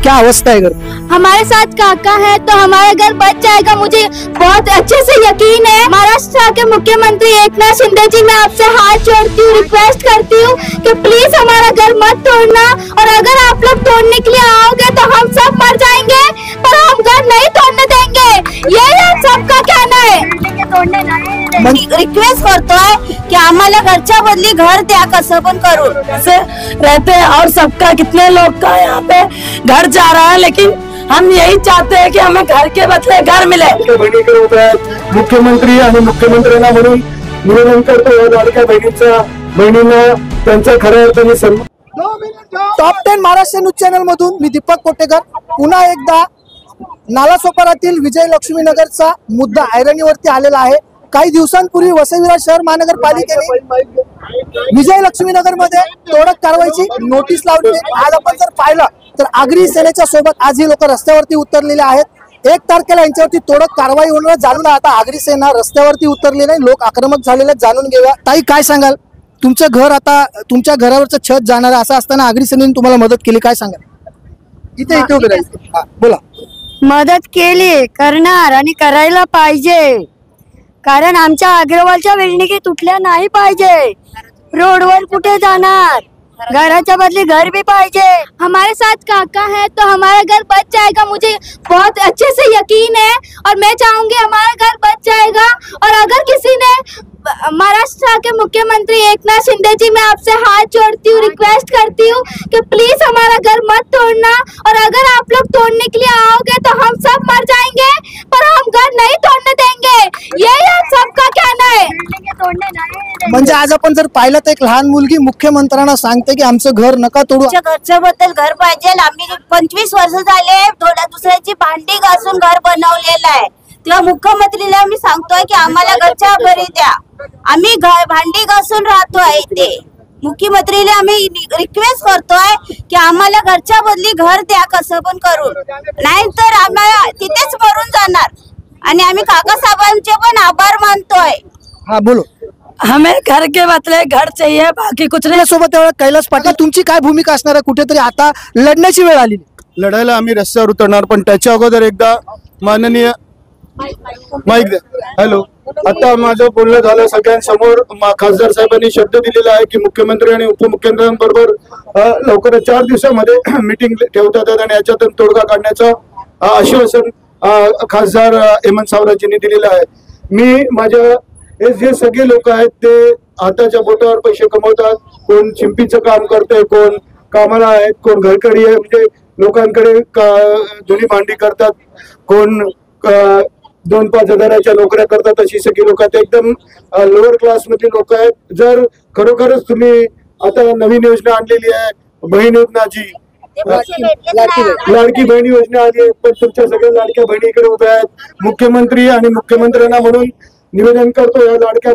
क्या अवस्था है घर? हमारे साथ काका है तो हमारा घर बच जाएगा, मुझे बहुत अच्छे से यकीन है। महाराष्ट्र के मुख्यमंत्री एकनाथ शिंदे जी, मैं आपसे हाथ जोड़ती हूँ, रिक्वेस्ट करती हूँ कि प्लीज हमारा घर मत तोड़ना, और अगर आप लोग तोड़ने के लिए आओगे तो हम सब मर जाएंगे, पर हम घर नहीं तोड़ने देंगे। यही हम सबका कहना है। रिक्वेस्ट करतोय की आम्हाला घरच्या बदली घर द्या, कसं पण करून रहते हैं। और सबका कितने लोग का यहाँ पे घर जा रहा है, लेकिन हम यही चाहते हैं कि हमें घर के बदले घर मिले। मुख्यमंत्री आणि मुख्यमंत्र्यांना म्हणून निवेदन करतो या लाडक्या बहिणींना त्यांचा खऱ्या अर्थाने सन्मान। टॉप 10 महाराष्ट्र न्यूज चॅनल मधून मी दीपक कोटेकर पुन्हा एकदा नालासोपारातील विजयलक्ष्मी नगरचा मुद्दा ऐरणीवरती आलेला आहे। काही दिवसांपूर्वी वसई विरार शहर महानगरपालिकेने विजयलक्ष्मी नगर मध्ये तोडक कारवाईची नोटीस लावली। आज आपण जर पाहिलं तर आगरी सेनेच्या सोबत आज ही लोक रस्त्यावरती उतरलेले आहेत। 1 तारखेला यांच्यावरती तोडक कारवाई होणार, जाणून आता आगरी सेना रस्त्यावरती उतरलेली आहे, लोक आक्रमक झालेले, जाणून घेऊया। ताई काय सांगाल, तुमचं घर आता तुमच्या घरावरचं छत जाणार असं असताना आगरी सेनेने तुम्हाला मदत केली, काय सांगाल? इथे उभे राहायचं, बोला। मदत केली, करणार आणि करायला पाहिजे, कारण आमच्या अग्रवालच्या बिल्डिंगी तुटल्या नाही पाहिजे। रोडवर कुठे जाणार, घराच्या बदली घर भी पाहिजे। हमारे साथ काका है तो हमारा घर बच जाएगा, मुझे बहुत अच्छे से यकीन है, और मैं चाहूंगी हमारा घर बच जाएगा। और अगर किसी ने, महाराष्ट्र के मुख्यमंत्री एकनाथ शिंदे जी, मैं आपसे हाथ जोड़ती हूँ, रिक्वेस्ट करती हूँ कि प्लीज हमारा घर मत तोड़ना, और अगर आप लोग तोड़ने के लिए आओगे तो हम सब मर जाएंगे, पर हम घर नहीं तोड़ने देंगे। यही हम सबका कहना है। म्हणजे आज आपण जर पाहिलं तर एक लहान मुलगी मुख्यमंत्र्यांना सांगते की आमचं घर नका तोडू, घरच्या बद्दल घर पाहिजे। आम्ही 25 वर्ष झाले थोड्या दुसऱ्याची भांडी घासून घर बनवलेलं आहे, तेव्हा मुख्यमंत्रीला आम्ही सांगतोय की आम्हाला घरच्या घरी द्या, आम्ही भांडी घासून राहतोय इथे। मुख्यमंत्रीला आम्ही रिक्वेस्ट करतोय की आम्हाला घरच्या बदली घर द्या, कसं पण करून, नाहीतर आम्हाला तिथेच मरून जाणार। आणि आम्ही काका साहेबांचे पण आभार मानतोय। हा बोलो। हमें घर के बदले घर चाहिए, बाकी कुछ नहीं। सोबत कैलास पाटील, तुमची काय भूमिका असणार आहे? कुठेतरी आता लढण्याची वेळ आली, लढायला आम्ही रस्त्यावर उतरणार, पण त्याच्या अगोदर एकदा माननीय माईक द्या। हॅलो, आता माझं बोलणं झालं सगळ्यांसमोर। खासदार साहेबांनी शब्द दिलेला आहे की मुख्यमंत्री आणि उपमुख्यमंत्र्यांबरोबर लवकरच 4 दिवसामध्ये मीटिंग ठेवतात आणि याच्यातून तोडगा काढण्याचं आश्वासन खासदार हेमंत सावराजींनी दिलेलं आहे। मी माझ्या हे जे सगळे लोक आहेत ते हाताच्या बोटावर पैसे कमवतात, कोण चिंपीचं काम करतंय, कोण कामाला आहेत, कोण घरकडी आहे, म्हणजे लोकांकडे धुणी भांडी करतात, कोण 2-5 हजाराच्या नोकऱ्या करतात, अशी सगळी लोक आहेत, एकदम लोअर क्लास मधली लोक आहेत। जर खरोखरच तुम्ही आता नवीन योजना आणलेली आहे, बहीण योजनाची, लाडकी बहीण योजना आली आहे, पण तुमच्या सगळ्या लाडक्या बहिणीकडे उभ्या आहेत। मुख्यमंत्री आणि मुख्यमंत्र्यांना म्हणून निवेदन करतो या लाडक्या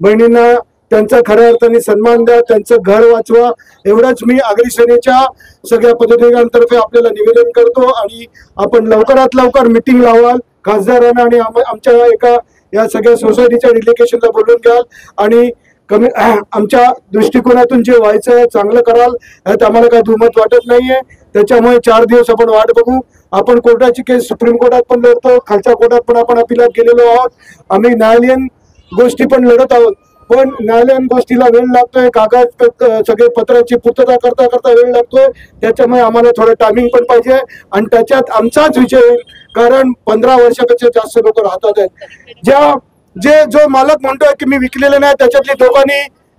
बहिणींना त्यांचा खऱ्या अर्थाने सन्मान द्या, त्यांचं घर वाचवा, एवढंच मी आगरी सेनेच्या सगळ्या पदाधिकाऱ्यांतर्फे आपल्याला निवेदन करतो। आणि आपण लवकरात लवकर मीटिंग लावाल खासदारांना आणि आमच्या एका या सगळ्या सोसायटीच्या डेलिगेशनला बोलून घ्याल आणि आमच्या दृष्टिकोनातून जे व्हायचं चांगलं कराल, यात आम्हाला काही दुमत वाटत नाहीये। त्याच्यामुळे 4 दिवस आपण वाट बघू। आपण कोर्टाची केस सुप्रीम कोर्टात पण लढतो, खालच्या कोर्टात पण आपण अपिलात गेलेलो आहोत, आम्ही न्यायालयीन गोष्टी पण लढत आहोत, पण न्यायालयीन गोष्टीला वेळ लागतोय, कागद सगळे पत्राची पूर्तता करता करता वेळ लागतोय, त्याच्यामुळे आम्हाला थोडं टायमिंग पण पाहिजे आणि त्याच्यात आमचाच विजय होईल, कारण 15 वर्षापेक्षा जास्त लोक राहतात आहेत। जो मालक म्हणतोय की मी विकलेले नाही, त्याच्यातली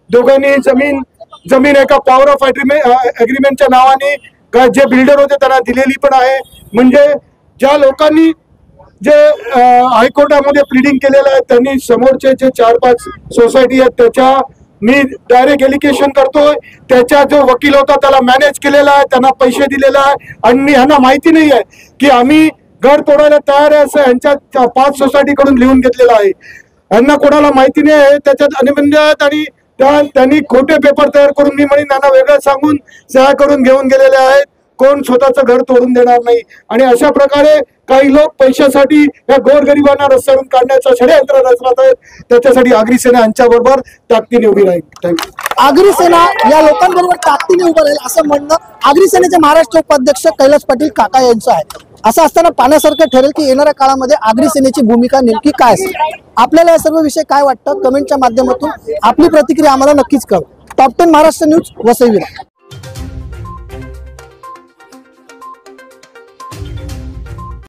दोघांनी जमीन एका पॉवर ऑफ अग्रीमेंटच्या नावाने जे बिल्डर होते त्यांना दिलेली पण आहे। म्हणजे ज्या लोकांनी जे हायकोर्टामध्ये प्लीडिंग केलेलं आहे त्यांनी समोरचे जे 4-5 सोसायटी आहेत त्याच्या मी डायरेक्ट एलिगेशन करतोय, त्याचा जो वकील होता त्याला मॅनेज केलेला आहे, त्यांना पैसे दिलेला आहे आणि ह्यांना माहिती नाही आहे की आम्ही घर तोडायला तयार आहे असं यांच्या 5 सोसायटीकडून लिहून घेतलेलं आहे। यांना कोणाला माहिती नाही आहे, त्याच्यात अनिबंध आहेत आणि त्यांनी खोटे पेपर तयार करून मी म्हणेन त्यांना वेगळं सांगून सह्या करून घेऊन गेलेले आहेत। कोण स्वतःचं घर तोडून देणार नाही. आणि अशा प्रकारे काही लोक पैशासाठी या गोरगरिबांना रस्त्यावरून काढण्याचं षडयंत्र रचत आहेत. त्याच्यासाठी आगरी सेना यांच्याबरोबर ताकदीने उभी राहील. थँक्यू. आगरी सेना या लोकांबरोबर ताकदीने उभं राहील असं म्हणणं आगरी सेनेचे महाराष्ट्र उपाध्यक्ष कैलास पाटील काका यांचं आहे. असं असताना पाहण्यासारखं ठरेल की येणाऱ्या काळामध्ये आगरी सेनेची भूमिका नेमकी काय असेल. आपल्याला या सर्व विषय काय वाटतं कमेंटच्या माध्यमातून आपली प्रतिक्रिया आम्हाला नक्कीच कळवा. Top 10 Maharashtra news Vasai Virar.